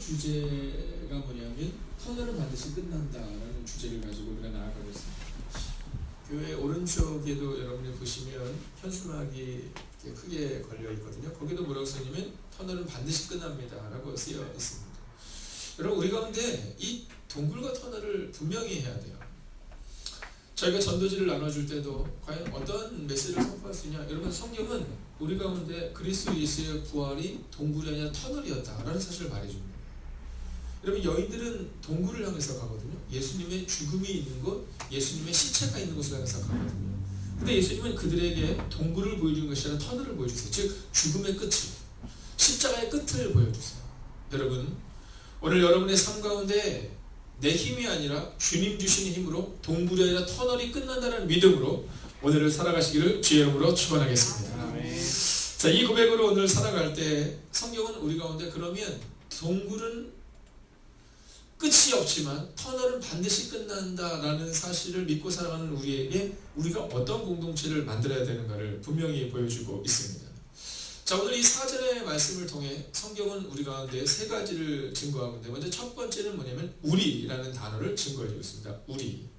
주제가 뭐냐면 터널은 반드시 끝난다라는 주제를 가지고 우리가 나아가고 있습니다. 교회 오른쪽에도 여러분이 보시면 현수막이 이렇게 크게 걸려 있거든요. 거기도 뭐라고 써있냐면 터널은 반드시 끝납니다 라고 쓰여 있습니다. 여러분, 우리 가운데 이 동굴과 터널을 분명히 해야 돼요. 저희가 전도지를 나눠줄 때도 과연 어떤 메시지를 선포할 수 있냐. 여러분, 성경은 우리 가운데 그리스도 예수의 부활이 동굴이 아니라 터널이었다라는 사실을 말해줍니다. 여러분, 여인들은 동굴을 향해서 가거든요. 예수님의 죽음이 있는 곳, 예수님의 시체가 있는 곳을 향해서 가거든요. 근데 예수님은 그들에게 동굴을 보여주는 것이 아니라 터널을 보여주세요. 즉 죽음의 끝을, 십자가의 끝을 보여주세요. 여러분, 오늘 여러분의 삶 가운데 내 힘이 아니라 주님 주신 힘으로 동굴이 아니라 터널이 끝난다는 믿음으로 오늘을 살아가시기를 주의 이름으로 축원하겠습니다. 자, 이 고백으로 오늘 살아갈 때 성경은 우리 가운데 그러면 동굴은 끝이 없지만 터널은 반드시 끝난다라는 사실을 믿고 살아가는 우리에게 우리가 어떤 공동체를 만들어야 되는가를 분명히 보여주고 있습니다. 자, 오늘 이 4절의 말씀을 통해 성경은 우리 가운데 세 가지를 증거하고 있는데, 먼저 첫 번째는 뭐냐면 우리라는 단어를 증거해주고 있습니다. 우리.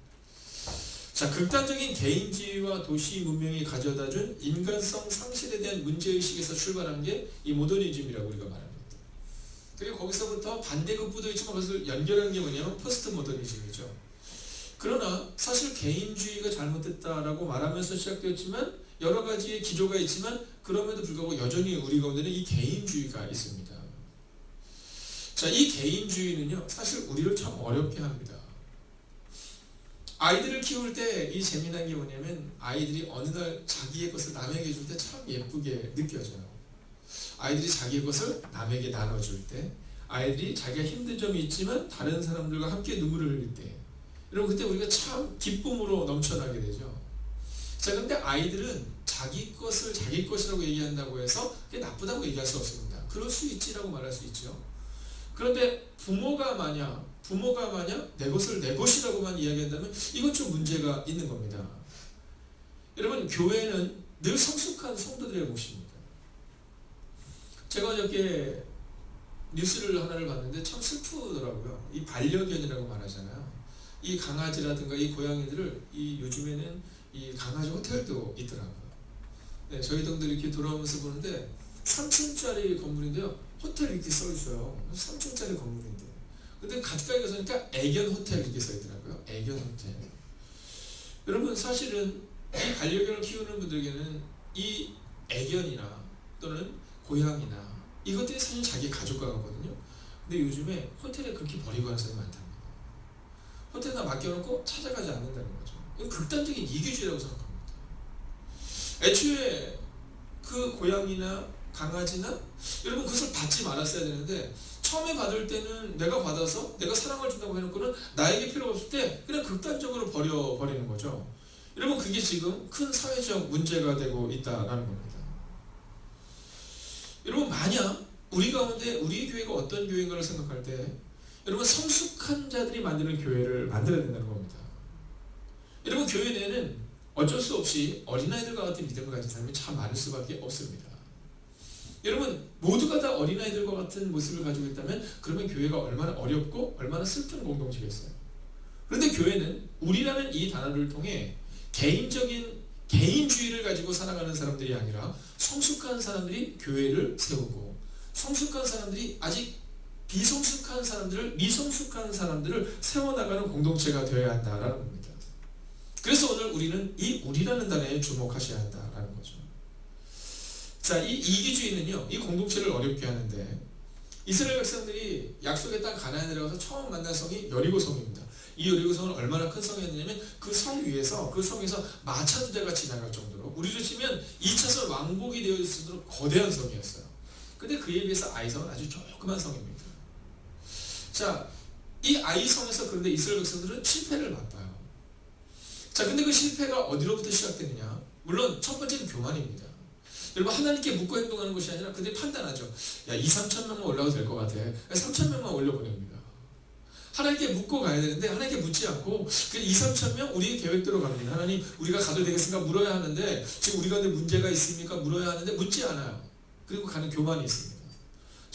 자, 극단적인 개인주의와 도시 문명이 가져다준 인간성 상실에 대한 문제의식에서 출발한 게 이 모더니즘이라고 우리가 말합니다. 그리고 거기서부터 반대급부도 있지만 그것을 연결하는 게 뭐냐면 포스트 모더니즘이죠. 그러나 사실 개인주의가 잘못됐다라고 말하면서 시작되었지만 여러 가지의 기조가 있지만 그럼에도 불구하고 여전히 우리 가운데는 이 개인주의가 있습니다. 자, 이 개인주의는요 사실 우리를 참 어렵게 합니다. 아이들을 키울 때 이 재미난 게 뭐냐면 아이들이 어느 날 자기의 것을 남에게 줄 때 참 예쁘게 느껴져요. 아이들이 자기의 것을 남에게 나눠줄 때, 아이들이 자기가 힘든 점이 있지만 다른 사람들과 함께 눈물을 흘릴 때, 여러분 그때 우리가 참 기쁨으로 넘쳐나게 되죠. 자, 그런데 아이들은 자기 것을 자기 것이라고 얘기한다고 해서 그게 나쁘다고 얘기할 수 없습니다. 그럴 수 있지라고 말할 수 있죠. 그런데 부모가 만약 내 것을 내 것이라고만 이야기한다면 이건 좀 문제가 있는 겁니다. 여러분, 교회는 늘 성숙한 성도들의 모습입니다. 제가 어저께 뉴스를 하나를 봤는데 참 슬프더라고요. 이 반려견이라고 말하잖아요. 이 강아지라든가 이 고양이들을 요즘에는 이 강아지 호텔도 있더라고요. 네, 저희 동들 이렇게 돌아오면서 보는데 3층짜리 건물인데요. 호텔 이렇게 써 있어요. 3층짜리 건물인데. 근데 가까이 가서 보니까 애견 호텔 이렇게 써 있더라고요. 애견 호텔. 여러분, 사실은 이 반려견을 키우는 분들에게는 이 애견이나 또는 고양이나 이것들이 사실 자기 가족과 같거든요. 근데 요즘에 호텔에 그렇게 버리고 가는 사람이 많답니다. 호텔에다 맡겨놓고 찾아가지 않는다는 거죠. 이건 극단적인 이기주의라고 생각합니다. 애초에 그 고양이나 강아지나 여러분 그것을 받지 말았어야 되는데, 처음에 받을 때는 내가 받아서 내가 사랑을 준다고 해놓고는 나에게 필요가 없을 때 그냥 극단적으로 버리는 거죠. 여러분, 그게 지금 큰 사회적 문제가 되고 있다는 겁니다. 여러분, 만약 우리 가운데 우리 교회가 어떤 교회인가를 생각할 때 여러분 성숙한 자들이 만드는 교회를 만들어야 된다는 겁니다. 여러분, 교회 내에는 어쩔 수 없이 어린아이들과 같은 믿음을 가진 사람이 참 많을 수밖에 없습니다. 여러분, 모두가 다 어린아이들과 같은 모습을 가지고 있다면 그러면 교회가 얼마나 어렵고 얼마나 슬픈 공동체겠어요. 그런데 교회는 우리라는 이 단어를 통해 개인주의를 가지고 살아가는 사람들이 아니라 성숙한 사람들이 교회를 세우고, 성숙한 사람들이 아직 미성숙한 사람들을 세워나가는 공동체가 되어야 한다라는 겁니다. 그래서 오늘 우리는 이 우리라는 단어에 주목하셔야 한다라는 거죠. 자, 이 이기주의는요 이 공동체를 어렵게 하는데, 이스라엘 백성들이 약속의 땅 가나안에 들어가서 처음 만난 성이 여리고 성입니다. 이 여리고 성은 얼마나 큰 성이었냐면 그 성 위에서, 그 성에서 마차 두 대가 지나갈 정도로, 우리로 치면 2차선 왕복이 되어 있을 정도로 거대한 성이었어요. 근데 그에 비해서 아이성은 아주 조그만 성입니다. 자, 이 아이성에서 그런데 이스라엘 백성들은 실패를 맛봐요. 자, 근데 그 실패가 어디로부터 시작되느냐? 물론 첫 번째는 교만입니다. 여러분, 하나님께 묻고 행동하는 것이 아니라 그들이 판단하죠. 야, 2,000~3,000명만 올라도 될 것 같아. 3,000명만 올려보냅니다. 하나님께 묻고 가야 되는데 하나님께 묻지 않고 그 2,000~3,000명 우리의 계획대로 갑니다. 하나님, 우리가 가도 되겠습니까? 물어야 하는데, 지금 우리 가운데 문제가 있습니까? 물어야 하는데 묻지 않아요. 그리고 가는 교만이 있습니다.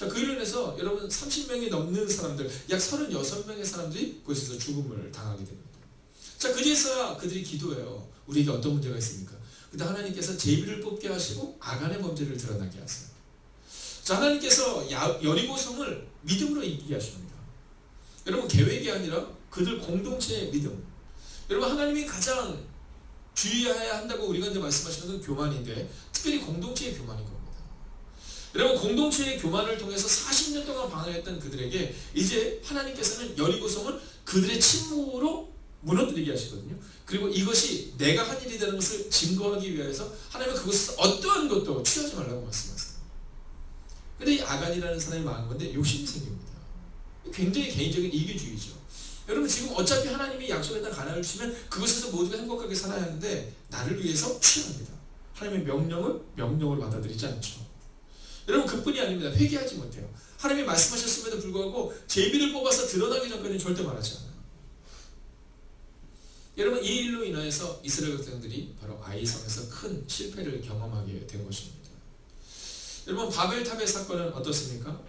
자, 그로 인해서 여러분 30명이 넘는 사람들, 약 36명의 사람들이 그곳에서 죽음을 당하게 됩니다. 자, 그제서야 그들이 기도해요. 우리에게 어떤 문제가 있습니까? 근데 하나님께서 제비를 뽑게 하시고 아간의 범죄를 드러나게 하세요. 자, 하나님께서 여리고성을 믿음으로 이기게 하십니다. 여러분, 계획이 아니라 그들 공동체의 믿음. 여러분, 하나님이 가장 주의해야 한다고 우리가 이제 말씀하시는 건 교만인데, 특별히 공동체의 교만인 겁니다. 여러분, 공동체의 교만을 통해서 40년 동안 방해했던 그들에게 이제 하나님께서는 여리고성을 그들의 침묵으로 무너뜨리게 하시거든요. 그리고 이것이 내가 한 일이라는 것을 증거하기 위해서 하나님은 그것을 어떠한 것도 취하지 말라고 말씀하세요. 근데 이 아간이라는 사람이 망한 건데 욕심이 생깁니다. 굉장히 개인적인 이기주의죠. 여러분, 지금 어차피 하나님이 약속했던 가나안을 주시면 그것에서 모두가 행복하게 살아야 하는데 나를 위해서 취합니다. 하나님의 명령을 명령으로 받아들이지 않죠. 여러분, 그뿐이 아닙니다. 회개하지 못해요. 하나님이 말씀하셨음에도 불구하고 제비를 뽑아서 드러나기 전까지는 절대 말하지 않아요. 여러분, 이 일로 인하여서 이스라엘 백성들이 바로 아이성에서 큰 실패를 경험하게 된 것입니다. 여러분, 바벨탑의 사건은 어떻습니까?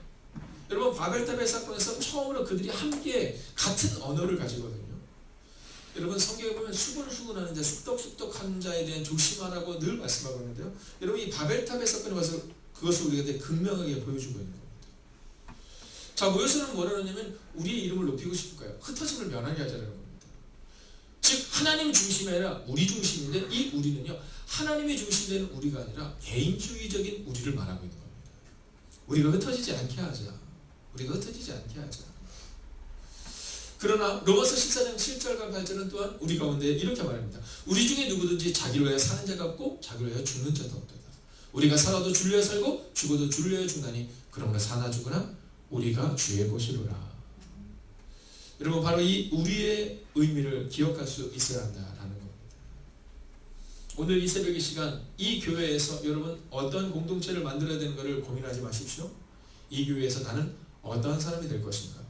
여러분, 바벨탑의 사건에서 처음으로 그들이 함께 같은 언어를 가지거든요. 여러분, 성경에 보면 수군수군하는 자, 쑥덕쑥덕하는 자에 대한 조심하라고 늘 말씀하고 있는데요. 여러분, 이 바벨탑의 사건에 와서 그것을 우리가 극명하게 보여주고 있는 겁니다. 자, 모여서는 뭐라 그러냐면 우리의 이름을 높이고 싶을까요? 흩어짐을 면하게 하자는 겁니다. 즉, 하나님 중심이 아니라 우리 중심인데, 이 우리는요, 하나님의 중심되는 우리가 아니라 개인주의적인 우리를 말하고 있는 겁니다. 우리가 흩어지지 않게 하자. 우리가 흩어지지 않게 하자. 그러나 로마서 14장 7절과 8절은 또한 우리 가운데 이렇게 말합니다. 우리 중에 누구든지 자기를 위하여 사는 자가 없고 자기를 위하여 죽는 자도 없도다. 우리가 살아도 주를 위하여 살고 죽어도 주를 위하여 죽나니 그러므로 사나 죽으나 우리가 주의 것이로라. 여러분, 바로 이 우리의 의미를 기억할 수 있어야 한다라는 겁니다. 오늘 이 새벽의 시간, 이 교회에서 여러분 어떤 공동체를 만들어야 되는 것을 고민하지 마십시오. 이 교회에서 나는 어떠한 사람이 될 것인가.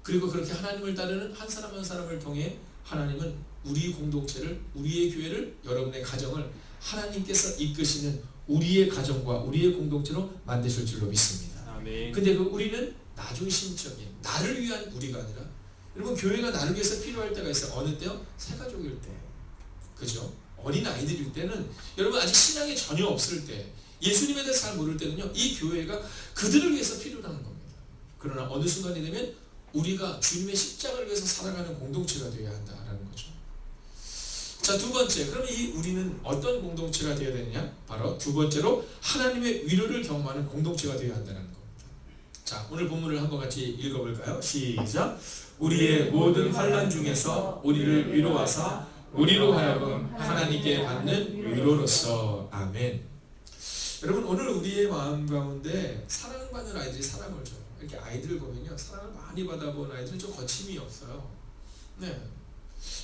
그리고 그렇게 하나님을 따르는 한 사람 한 사람을 통해 하나님은 우리 공동체를, 우리의 교회를, 여러분의 가정을 하나님께서 이끄시는 우리의 가정과 우리의 공동체로 만드실 줄로 믿습니다. 아멘. 근데 그 우리는 나 중심적인, 나를 위한 우리가 아니라, 여러분, 교회가 나를 위해서 필요할 때가 있어요. 어느 때요? 새가족일 때. 그죠? 어린 아이들일 때는, 여러분 아직 신앙이 전혀 없을 때, 예수님에 대해서 잘 모를 때는요, 이 교회가 그들을 위해서 필요하는 겁니다. 그러나 어느 순간이 되면 우리가 주님의 십자가를 위해서 살아가는 공동체가 되어야 한다라는 거죠. 자, 두 번째, 그럼 이 우리는 어떤 공동체가 되어야 되느냐? 바로 두 번째로 하나님의 위로를 경험하는 공동체가 되어야 한다는 겁니다. 자, 오늘 본문을 한번 같이 읽어볼까요? 시작. 우리의 모든 환난 중에서 우리를 위로하사 우리로 하여금 하나님께 받는 위로로서. 아멘. 여러분, 오늘 우리의 마음 가운데 사랑받는 아이들이 사랑을 줘요. 이렇게 아이들을 보면요, 사랑을 많이 받아본 아이들은 좀 거침이 없어요. 네.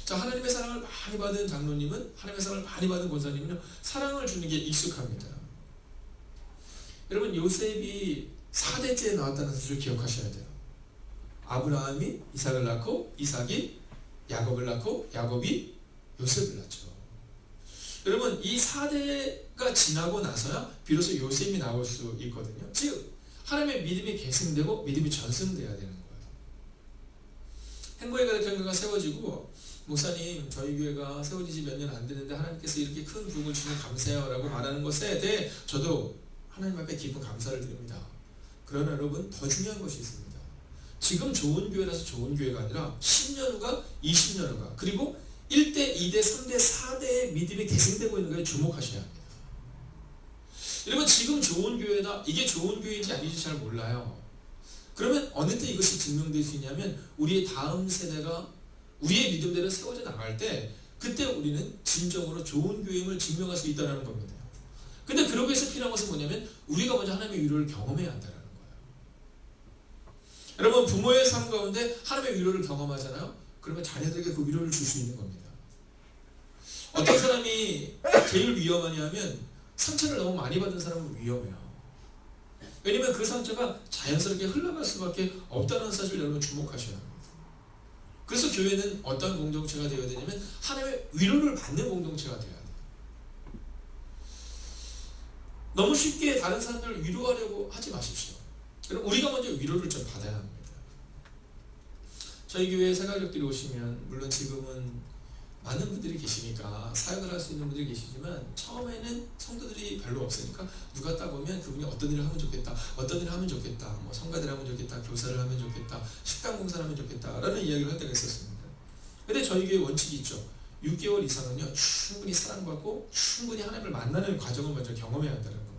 자, 하나님의 사랑을 많이 받은 장로님은, 하나님의 사랑을 많이 받은 권사님은요, 사랑을 주는 게 익숙합니다. 여러분, 요셉이 4대째에 나왔다는 사실을 기억하셔야 돼요. 아브라함이 이삭을 낳고, 이삭이 야곱을 낳고, 야곱이 요셉을 낳죠. 여러분, 이 4대가 지나고 나서야 비로소 요셉이 나올 수 있거든요. 즉, 하나님의 믿음이 계승되고 믿음이 전승돼야 되는 거예요. 행보의 가르침교회가 세워지고, 목사님, 저희 교회가 세워지지 몇 년 안 되는데 하나님께서 이렇게 큰 부흥을 주시면 감사해요 라고 말하는 것에 대해 저도 하나님 앞에 깊은 감사를 드립니다. 그러나 여러분, 더 중요한 것이 있습니다. 지금 좋은 교회라서 좋은 교회가 아니라 10년 후가, 20년 후가, 그리고 1대, 2대, 3대, 4대의 믿음이 계승되고 있는 것에 주목하셔야 합니다. 여러분, 지금 좋은 교회다, 이게 좋은 교회인지 아닌지 잘 몰라요. 그러면 어느 때 이것이 증명될 수 있냐면 우리의 다음 세대가 우리의 믿음대로 세워져 나갈 때, 그때 우리는 진정으로 좋은 교회임을 증명할 수 있다는 겁니다. 근데 그러기 위해서 필요한 것은 뭐냐면 우리가 먼저 하나님의 위로를 경험해야 한다는 거예요. 여러분, 부모의 삶 가운데 하나님의 위로를 경험하잖아요. 그러면 자녀들에게 그 위로를 줄 수 있는 겁니다. 어떤 사람이 제일 위험하냐 하면 상처를 너무 많이 받은 사람은 위험해요. 왜냐면 그 상처가 자연스럽게 흘러갈 수밖에 없다는 사실을 여러분 주목하셔야 합니다. 그래서 교회는 어떤 공동체가 되어야 되냐면 하나님의 위로를 받는 공동체가 되어야 돼요. 너무 쉽게 다른 사람들을 위로하려고 하지 마십시오. 그럼 우리가 먼저 위로를 좀 받아야 합니다. 저희 교회에 새가족들이 오시면 물론 지금은 많은 분들이 계시니까 사역을 할 수 있는 분들이 계시지만 처음에는 성도들이 별로 없으니까 누가 딱 오면 그분이 어떤 일을 하면 좋겠다, 어떤 일을 하면 좋겠다, 뭐 성가대를 하면 좋겠다, 교사를 하면 좋겠다, 식당 공사를 하면 좋겠다 라는 이야기를 할 때가 있었습니다. 근데 저희 교회 원칙이 있죠. 6개월 이상은요 충분히 사랑받고 충분히 하나님을 만나는 과정을 먼저 경험해야 한다는 겁니다.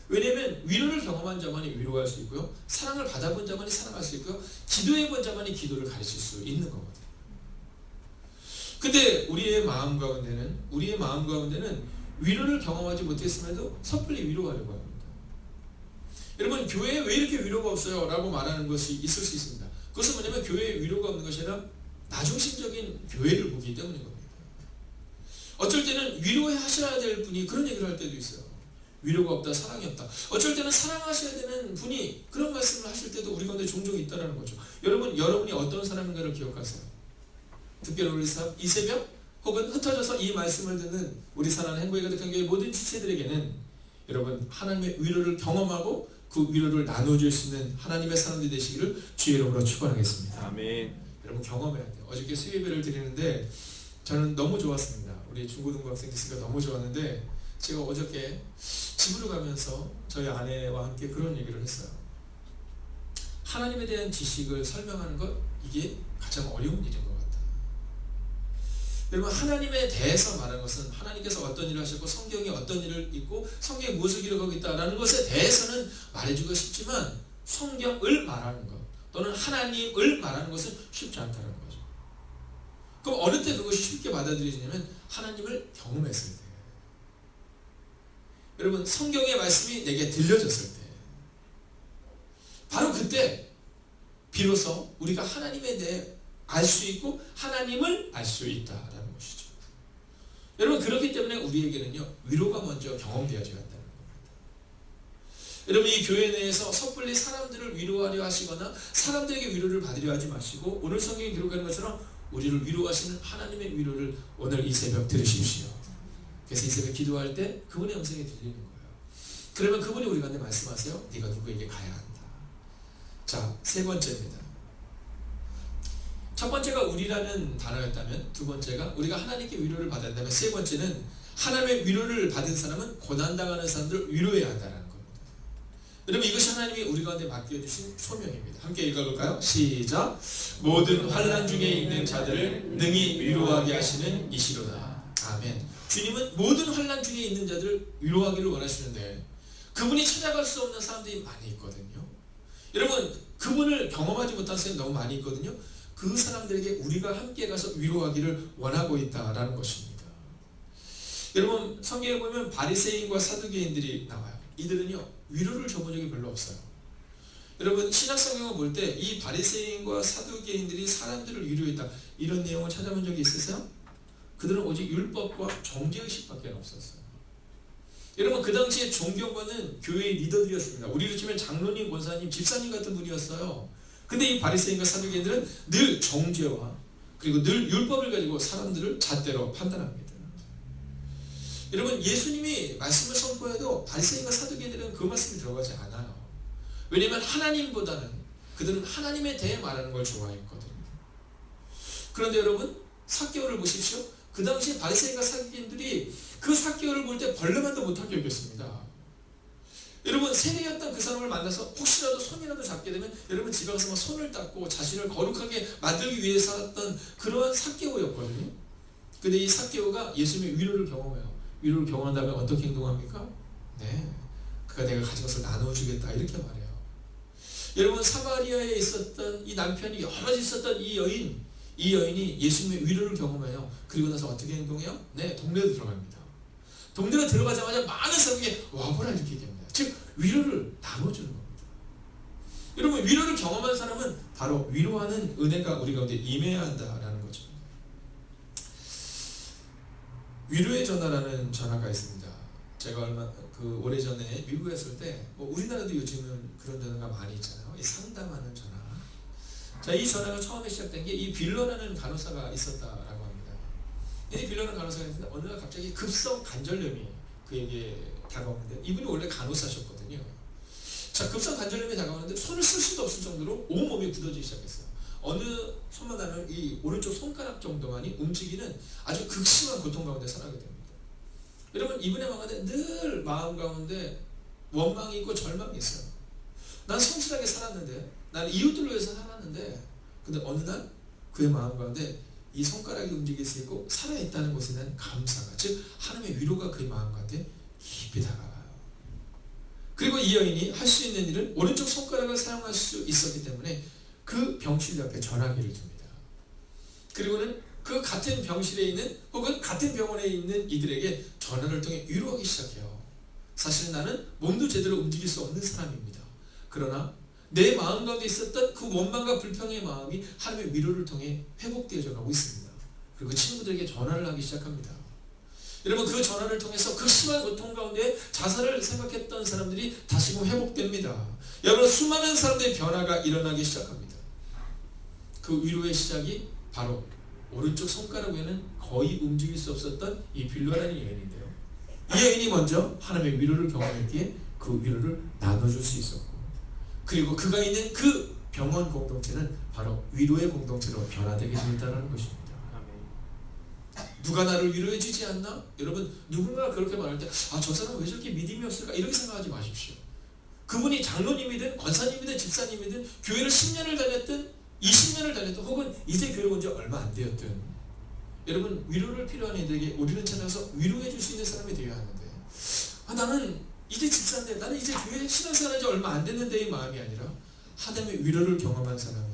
왜냐하면 위로를 경험한 자만이 위로할 수 있고요, 사랑을 받아본 자만이 사랑할 수 있고요, 기도해본 자만이 기도를 가르칠 수 있는 거거든요. 근데 우리의 마음 가운데는 위로를 경험하지 못했음에도 섣불리 위로하려고 합니다. 여러분, 교회에 왜 이렇게 위로가 없어요? 라고 말하는 것이 있을 수 있습니다. 그것은 뭐냐면 교회에 위로가 없는 것이 아니라 나중심적인 교회를 보기 때문인 겁니다. 어쩔 때는 위로하셔야 될 분이 그런 얘기를 할 때도 있어요. 위로가 없다, 사랑이 없다. 어쩔 때는 사랑하셔야 되는 분이 그런 말씀을 하실 때도 우리 가운데 종종 있다는 거죠. 여러분이 어떤 사람인가를 기억하세요. 특별히 우리 이 새벽 혹은 흩어져서 이 말씀을 듣는 우리 사랑하는 행복이 가득한 교회 모든 지체들에게는 여러분 하나님의 위로를 경험하고 그 위로를 나눠줄 수 있는 하나님의 사람들이 되시기를 주의 이름으로 축원하겠습니다. 아멘. 여러분 경험해야 돼요. 어저께 수요예배를 드리는데 저는 너무 좋았습니다. 우리 중고등부 학생들이 너무 좋았는데 제가 어저께 집으로 가면서 저희 아내와 함께 그런 얘기를 했어요. 하나님에 대한 지식을 설명하는 것, 이게 가장 어려운 일인 것 같다. 여러분, 하나님에 대해서 말하는 것은 하나님께서 어떤 일을 하셨고 성경이 어떤 일을 있고 성경이 무엇을 기록하고 있다라는 것에 대해서는 말해주고 싶지만 성경을 말하는 것 또는 하나님을 말하는 것은 쉽지 않다는 거죠. 그럼 어느 때 그것이 쉽게 받아들여지냐면 하나님을 경험했을 때, 여러분 성경의 말씀이 내게 들려졌을 때, 바로 그때 비로소 우리가 하나님에 대해 알 수 있고 하나님을 알 수 있다라는 것이죠. 여러분, 그렇기 때문에 우리에게는요 위로가 먼저 경험되어져야 한다는 겁니다. 여러분, 이 교회 내에서 섣불리 사람들을 위로하려 하시거나 사람들에게 위로를 받으려 하지 마시고 오늘 성경이 기록하는 것처럼 우리를 위로하시는 하나님의 위로를 오늘 이 새벽 들으십시오. 그래서 이 새벽 기도할 때 그분의 음성이 들리는 거예요. 그러면 그분이 우리 가운데 말씀하세요. 네가 누구에게 가야 한다. 자, 세 번째입니다. 첫 번째가 우리라는 단어였다면, 두 번째가 우리가 하나님께 위로를 받아야 한다면, 세 번째는 하나님의 위로를 받은 사람은 고난당하는 사람들을 위로해야 한다는 겁니다. 여러분, 이것이 하나님이 우리 가운데 맡겨주신 소명입니다. 함께 읽어볼까요? 시작. 모든 환난 중에 있는 자들을 능히 위로하게 하시는 이시로다. 아멘. 주님은 모든 환난 중에 있는 자들을 위로하기를 원하시는데 그분이 찾아갈 수 없는 사람들이 많이 있거든요. 여러분, 그분을 경험하지 못한 사람이 너무 많이 있거든요. 그 사람들에게 우리가 함께 가서 위로하기를 원하고 있다라는 것입니다. 여러분, 성경에 보면 바리새인과 사두개인들이 나와요. 이들은요 위로를 줘본 적이 별로 없어요. 여러분, 신약 성경을 볼 때 이 바리새인과 사두개인들이 사람들을 위로했다, 이런 내용을 찾아본 적이 있으세요? 그들은 오직 율법과 종교의식밖에 없었어요. 여러분, 그 당시에 종교관은 교회의 리더들이었습니다. 우리로 치면 장로님, 권사님, 집사님 같은 분이었어요. 근데 이 바리새인과 사두개인들은 늘 정죄와 그리고 늘 율법을 가지고 사람들을 잣대로 판단합니다. 여러분, 예수님이 말씀을 선포해도 바리새인과 사두개인들은 그 말씀이 들어가지 않아요. 왜냐하면 하나님보다는 그들은 하나님에 대해 말하는 걸 좋아했거든요. 그런데 여러분, 삭개오를 보십시오. 그 당시 바리새인과 사두개인들이 그 삭개오를 볼 때 벌레만도 못하게 여겼습니다. 여러분, 세리였던 그 사람을 만나서 혹시라도 손이라도 잡게 되면 여러분 집에 가서 막 손을 닦고 자신을 거룩하게 만들기 위해서 살았던 그러한 삭개오였거든요. 근데 이 삭개오가 예수님의 위로를 경험해요. 위로를 경험한 다음에 어떻게 행동합니까? 네, 그가 내가 가진 것을 나눠주겠다 이렇게 말해요. 여러분, 사마리아에 있었던 이 남편이 여럿 있었던 이 여인이 예수님의 위로를 경험해요. 그리고 나서 어떻게 행동해요? 네, 동네로 들어갑니다. 동네로 들어가자마자 많은 사람에게 와보라 이렇게 얘기합니다. 즉 위로를 나눠주는 겁니다. 여러분, 위로를 경험한 사람은 바로 위로하는 은혜가 우리 가운데 임해야 한다라는 거죠. 위로의 전화라는 전화가 있습니다. 제가 오래전에 미국에 있을 때, 우리나라도 요즘은 그런 전화가 많이 있잖아요. 이 상담하는 전화. 자, 이 전화가 처음에 시작된 게 이 빌러라는 간호사가 있었다라고 합니다. 이 빌러라는 간호사가 있는데 어느 날 갑자기 급성 관절염이 그에게 다가오는데, 이분이 원래 간호사셨거든요. 자, 급성 관절염이 다가오는데 손을 쓸 수도 없을 정도로 온몸이 굳어지기 시작했어요. 어느 손만 하면 이 오른쪽 손가락 정도만이 움직이는 아주 극심한 고통 가운데 살아가게 됩니다. 여러분, 이분의 마음에 늘 마음 가운데 원망이 있고 절망이 있어요. 난 성실하게 살았는데, 나는 이웃들을 위해서 살았는데, 근데 어느 날 그의 마음 가운데 이 손가락이 움직일 수 있고 살아있다는 것에 대한 감사가, 즉 하나님의 위로가 그의 마음 가운데 깊이 다가와요. 그리고 이 여인이 할 수 있는 일은 오른쪽 손가락을 사용할 수 있었기 때문에 그 병실 옆에 전화기를 둡니다. 그리고는 그 같은 병실에 있는 혹은 같은 병원에 있는 이들에게 전화를 통해 위로하기 시작해요. 사실 나는 몸도 제대로 움직일 수 없는 사람입니다. 그러나 내 마음 가운데 있었던 그 원망과 불평의 마음이 하나님의 위로를 통해 회복되어져 가고 있습니다. 그리고 친구들에게 전화를 하기 시작합니다. 여러분, 그 전화를 통해서 그 심한 고통 가운데 자살을 생각했던 사람들이 다시금 회복됩니다. 여러분, 수많은 사람들의 변화가 일어나기 시작합니다. 그 위로의 시작이 바로 오른쪽 손가락 외에는 거의 움직일 수 없었던 이 빌로라는 여인인데요. 이 여인이 먼저 하나님의 위로를 경험했기에 그 위로를 나눠줄 수 있었고, 그리고 그가 있는 그 병원 공동체는 바로 위로의 공동체로 변화되게 되었다는 것입니다. 누가 나를 위로해 주지 않나? 여러분, 누군가 그렇게 말할 때 저 사람 왜 저렇게 믿음이 없을까? 이렇게 생각하지 마십시오. 그분이 장로님이든 권사님이든 집사님이든 교회를 10년을 다녔든 20년을 다녔든 혹은 이제 교회 온 지 얼마 안 되었든, 여러분, 위로를 필요한 이들에게 우리는 찾아서 위로해 줄 수 있는 사람이 되어야 하는데, 나는 이제 집사인데, 나는 이제 교회 신앙생활한 지 얼마 안 됐는데, 이 마음이 아니라 하나님의 위로를 경험한 사람은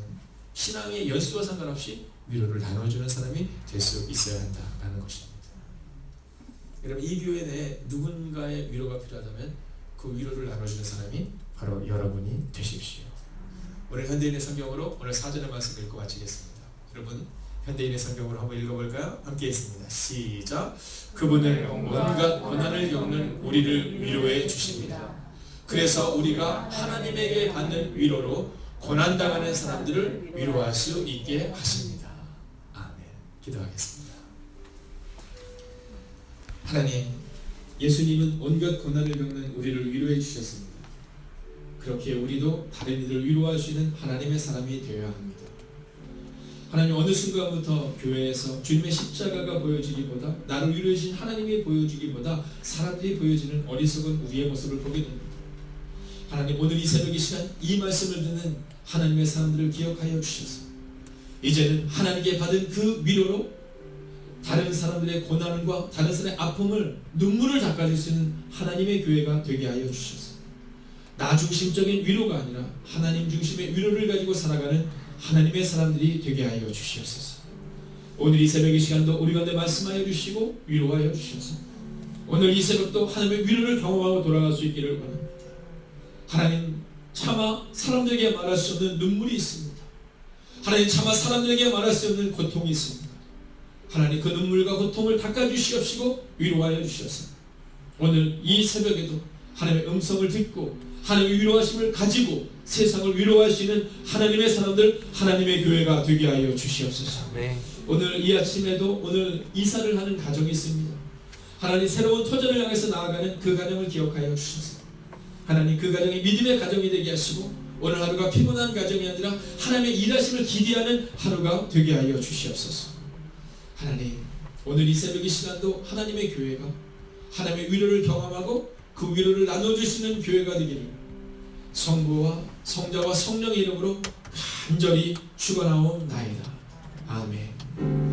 신앙의 연수와 상관없이 위로를 나눠주는 사람이 될 수 있어야 한다라는 것입니다. 여러분, 이 교회 내에 누군가의 위로가 필요하다면 그 위로를 나눠주는 사람이 바로 여러분이 되십시오. 오늘 현대인의 성경으로 오늘 사전의 말씀을 읽고 마치겠습니다. 여러분, 현대인의 성경으로 한번 읽어볼까요? 함께 읽습니다. 시작. 그분은 온갖 고난을 겪는 우리를 위로해 주십니다. 그래서 우리가 하나님에게 받는 위로로 고난당하는 사람들을 위로할 수 있게 하십니다. 기도하겠습니다. 하나님, 예수님은 온갖 고난을 겪는 우리를 위로해 주셨습니다. 그렇게 우리도 다른 이들을 위로할 수 있는 하나님의 사람이 되어야 합니다. 하나님, 어느 순간부터 교회에서 주님의 십자가가 보여지기보다, 나를 위로해 주신 하나님이 보여주기보다 사람들이 보여지는 어리석은 우리의 모습을 보게 됩니다. 하나님, 오늘 이 새벽 이 시간 이 말씀을 듣는 하나님의 사람들을 기억하여 주셔서 이제는 하나님께 받은 그 위로로 다른 사람들의 고난과 다른 사람의 아픔을, 눈물을 닦아줄 수 있는 하나님의 교회가 되게 하여 주셔서 나 중심적인 위로가 아니라 하나님 중심의 위로를 가지고 살아가는 하나님의 사람들이 되게 하여 주시옵소서. 오늘 이 새벽 이 시간도 우리 가운데 말씀하여 주시고 위로하여 주셔서 오늘 이 새벽도 하나님의 위로를 경험하고 돌아갈 수 있기를 원합니다. 하나님, 차마 사람들에게 말할 수 없는 눈물이 있습니다. 하나님, 차마 사람들에게 말할 수 없는 고통이 있습니다. 하나님, 그 눈물과 고통을 닦아주시옵시고 위로하여 주셔서 오늘 이 새벽에도 하나님의 음성을 듣고 하나님의 위로하심을 가지고 세상을 위로할 수 있는 하나님의 사람들, 하나님의 교회가 되게 하여 주시옵소서. 네. 오늘 이 아침에도 오늘 이사를 하는 가정이 있습니다. 하나님, 새로운 터전을 향해서 나아가는 그 가정을 기억하여 주셔서 하나님, 그 가정이 믿음의 가정이 되게 하시고 오늘 하루가 피곤한 가정이 아니라 하나님의 일하심을 기대하는 하루가 되게 하여 주시옵소서. 하나님, 오늘 이 새벽 이 시간도 하나님의 교회가 하나님의 위로를 경험하고 그 위로를 나눠줄 수 있는 교회가 되기를 성부와 성자와 성령의 이름으로 간절히 축원하옵나이다. 아멘.